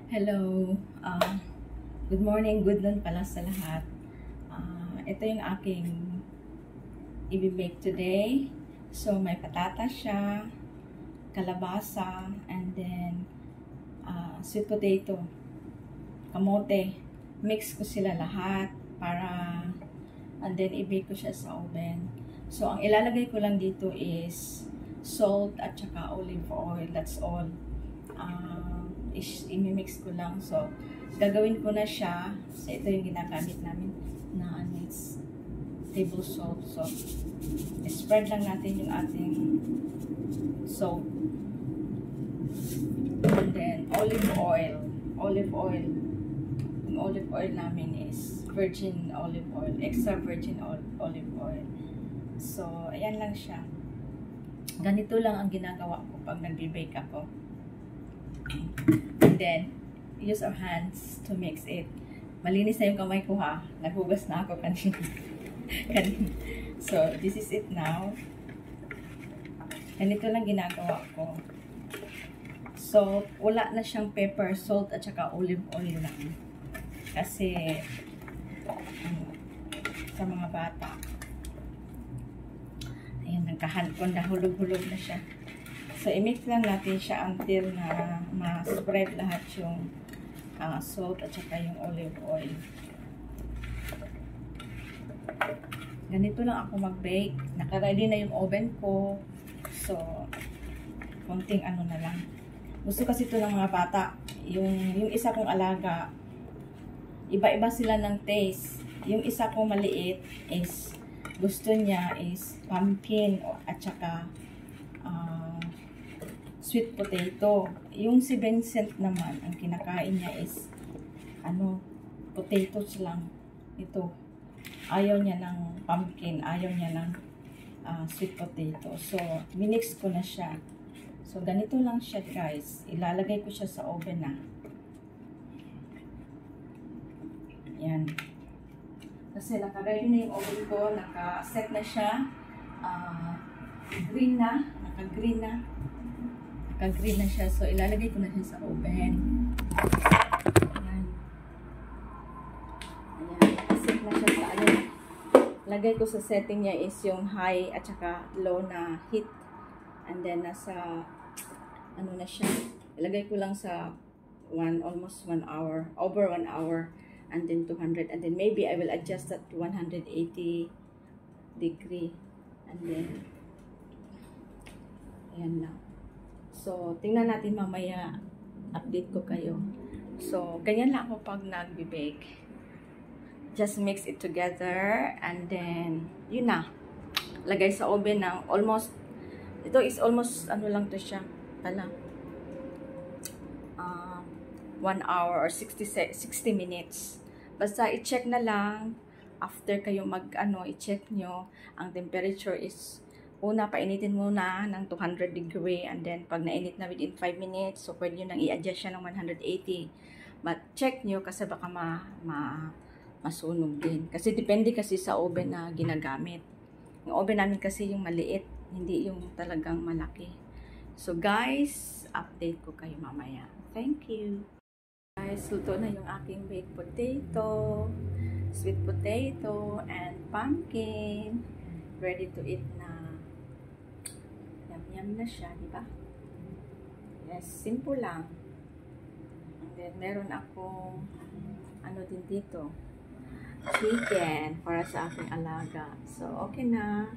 Hello, good morning, good noon pala sa lahat. Ito yung aking i-bake today. So, may patatas siya, kalabasa, and then sweet potato, kamote. Mix ko sila lahat para, and then i-bake ko siya sa oven. So, ang ilalagay ko lang dito is salt at saka olive oil. That's all. I-mix ko lang. So, gagawin ko na siya. So, ito yung ginagamit namin na it's table salt. So, spread lang natin yung ating salt. And then, olive oil. Olive oil. Yung olive oil namin is virgin olive oil. Extra virgin olive oil. So, ayan lang siya. Ganito lang ang ginagawa ko pag nagbe-bake ako. And then, use our hands to mix it. Malinis na yung kamay ko ha. Naghugas na ako kanina. So, this is it now. Ganito lang ginagawa ko. So, wala na siyang pepper, salt, at saka olive oil lang. Kasi, sa mga bata. Ayan, nagkahantong na hulog-hulog na siya. So, i-mix lang natin siya until na ma-spread lahat yung salt at saka yung olive oil. Ganito lang ako mag-bake. Naka-ready na yung oven ko. So, konting ano na lang. Gusto kasi ito ng mga bata. Yung isa kong alaga, iba-iba sila ng taste. Yung isa kong maliit is, gusto niya is pumpkin at saka sweet potato. Yung si Vincent naman, ang kinakain niya is potatoes lang. Ito. Ayaw niya ng pumpkin, ayaw niya ng sweet potato. So, minix ko na siya. So, ganito lang siya, guys. Ilalagay ko siya sa oven na. Yan. Kasi naka-ready na yung oven ko, naka-set na siya. Green na, naka-green na. Naka-green na siya. So, ilalagay ko na siya sa oven. Ayan. Ayan. Set na siya sa ano. Lagay ko sa setting niya is yung high at saka low na heat. And then, nasa, ano na siya. Ilagay ko lang sa almost 1 hour. Over 1 hour. And then 200. And then, maybe I will adjust that to 180 degree. And then, ayan na. So, tingnan natin mamaya, update ko kayo. So, ganyan lang ako pag nagbe-bake. Just mix it together, and then, yun na. Lagay sa oven ng almost, ito is almost, ano lang to siya, 1 hour or 60 minutes. Basta, i-check na lang, after kayo i-check nyo, ang temperature is, una, painitin muna ng 200 degree, and then pag nainit na within 5 minutes, so pwede nyo nang i-adjust siya ng 180. But check nyo kasi baka masunog din. Kasi depende kasi sa oven na ginagamit. Yung oven namin kasi yung maliit, hindi yung talagang malaki. So guys, update ko kayo mamaya. Thank you. Guys, luto na yung aking baked potato, sweet potato, and pumpkin. Ready to eat na. Yum na siya, di ba? Yes, simple lang. And then, meron akong din dito, chicken para sa aking alaga. So, okay na.